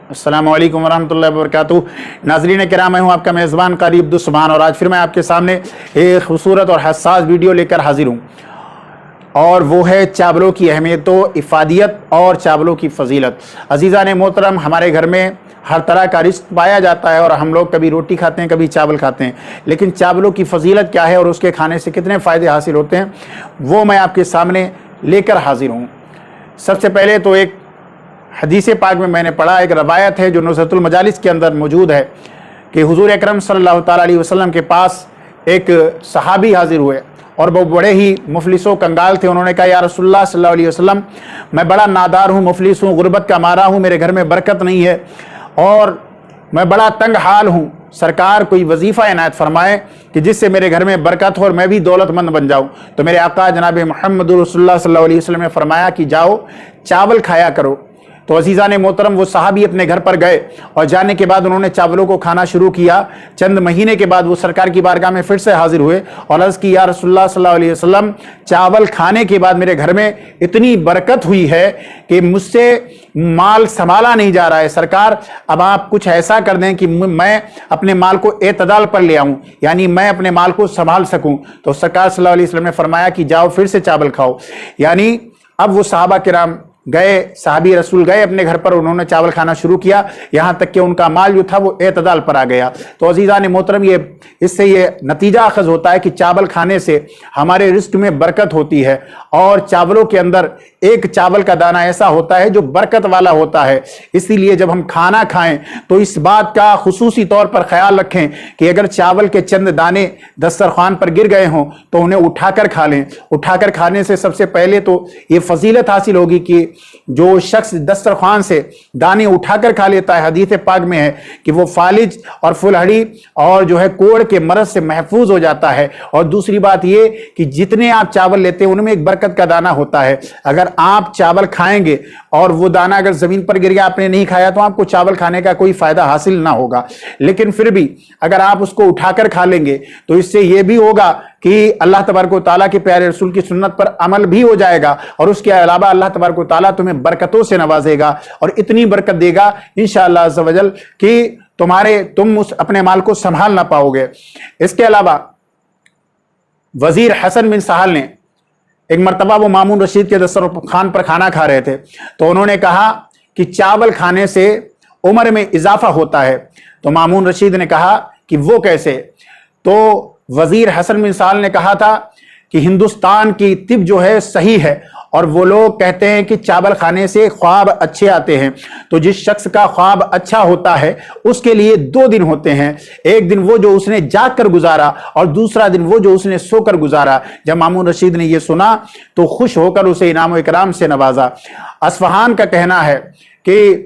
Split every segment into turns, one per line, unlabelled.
अस्सलाम वालेकुम वरहमतुल्लाहि वबरकातुहू। नाज़रीन किराम, मैं हूँ आपका मेज़बान क़ारी अब्दुस्सुब्हान और आज फिर मैं आपके सामने एक खूबसूरत और हसास वीडियो लेकर हाजिर हूँ, और वो है चावलों की अहमियत व इफ़ादियत और चावलों की फ़जीलत। अज़ीज़ान मोहतरम, हमारे घर में हर तरह का रिज़्क़ पाया जाता है और हम लोग कभी रोटी खाते हैं, कभी चावल खाते हैं, लेकिन चावलों की फ़जीलत क्या है और उसके खाने से कितने फ़ायदे हासिल होते हैं, वो मैं आपके सामने लेकर हाजिर हूँ। सबसे पहले तो एक हदीस पाक में मैंने पढ़ा, एक रवायत है जो नुज़हतुल मजालिस के अंदर मौजूद है कि हुज़ूर अकरम सल्लल्लाहु तआला अलैहि वसल्लम के पास एक सहाबी हाजिर हुए और वो बड़े ही मुफलिसो कंगाल थे। उन्होंने कहा, या रसूलुल्लाह सल्लल्लाहु अलैहि वसल्लम, मैं बड़ा नादार हूँ, मुफलिस हूँ, गुर्बत का मारा हूँ, मेरे घर में बरकत नहीं है और मैं बड़ा तंग हाल हूँ। सरकार कोई वजीफ़ा इनायत फरमाए कि जिससे मेरे घर में बरकत हो और मैं भी दौलतमंद बन जाऊँ। तो मेरे आका जनाब मुहम्मद रसूलुल्लाह सल्लल्लाहु अलैहि वसल्लम ने फरमाया कि जाओ चावल खाया करो। तो अज़ीज़ा ने मोहतरम वो सहाबी अपने घर पर गए और जाने के बाद उन्होंने चावलों को खाना शुरू किया। चंद महीने के बाद वो सरकार की बारगाह में फिर से हाजिर हुए और अर्ज़ की, या रसूलुल्लाह सल्लल्लाहु अलैहि वसल्लम, चावल खाने के बाद मेरे घर में इतनी बरकत हुई है कि मुझसे माल संभाला नहीं जा रहा है। सरकार, अब आप कुछ ऐसा कर दें कि मैं अपने माल को एतदाल पर ले आऊं, यानी मैं अपने माल को संभाल सकूं। तो सरकार सल्लल्लाहु अलैहि वसल्लम ने फरमाया कि जाओ फिर से चावल खाओ। यानी अब वो सहाबा किराम गए, साहबी रसूल गए अपने घर पर, उन्होंने चावल खाना शुरू किया, यहां तक कि उनका माल जो था वो एतदाल पर आ गया। तो अजीज़ा ने मोहतरम, इससे ये नतीजा अखज़ होता है कि चावल खाने से हमारे रिज़्क़ में बरकत होती है और चावलों के अंदर एक चावल का दाना ऐसा होता है जो बरकत वाला होता है। इसीलिए जब हम खाना खाएं तो इस बात का खुसूसी तौर पर ख्याल रखें कि अगर चावल के चंद दाने दस्तरखान पर गिर गए हों तो उन्हें उठाकर खा लें। उठाकर खाने से सबसे पहले तो ये फजीलत हासिल होगी कि जो शख्स दस्तरखान से दाने उठाकर खा लेता है, हदीस पाक में है कि वो फालिज और फुलहड़ी और जो है कोढ़ के मरज से महफूज हो जाता है। और दूसरी बात ये कि जितने आप चावल लेते हैं उनमें एक बरकत का दाना होता है। अगर आप चावल खाएंगे और वो दाना अगर जमीन पर गिर गया, आपने नहीं खाया, तो आपको चावल खाने का कोई फायदा हासिल ना होगा। लेकिन फिर भी अगर आप उसको उठाकर खा लेंगे तो इससे यह भी होगा कि अल्लाह तबारक व तआला के प्यारे रसूल की सुन्नत पर अमल भी हो जाएगा और उसके अलावा अल्लाह तबारक व तआला तुम्हें बरकतों से नवाजेगा और इतनी बरकत देगा इंशाअल्लाह अज़्ज़ व जल कि तुम उस अपने माल को संभाल ना पाओगे। इसके अलावा वजीर हसन बिन सहल ने एक मरतबा वो मामून रशीद के दस्तरखान पर खाना खा रहे थे, तो उन्होंने कहा कि चावल खाने से उम्र में इजाफा होता है। तो मामून रशीद ने कहा कि वो कैसे? तो वजीर हसन बिन सहल ने कहा था कि हिंदुस्तान की तिब जो है सही है और वो लोग कहते हैं कि चावल खाने से ख्वाब अच्छे आते हैं। तो जिस शख्स का ख्वाब अच्छा होता है उसके लिए 2 दिन होते हैं, एक दिन वो जो उसने जाग कर गुजारा और दूसरा दिन वो जो उसने सोकर गुजारा। जब मामून रशीद ने ये सुना तो खुश होकर उसे इनाम व इकराम से नवाजा। अस्फहान का कहना है कि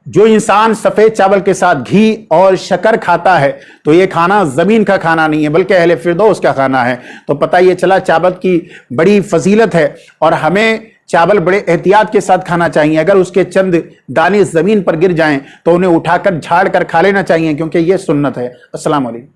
जो इंसान सफेद चावल के साथ घी और शक्कर खाता है तो ये खाना जमीन का खाना नहीं है बल्कि अहले फिरदौस का खाना है। तो पता ये चला चावल की बड़ी फजीलत है और हमें चावल बड़े एहतियात के साथ खाना चाहिए। अगर उसके चंद दाने जमीन पर गिर जाएं तो उन्हें उठाकर झाड़ कर खा लेना चाहिए, क्योंकि ये सुन्नत है। अस्सलाम वालेकुम।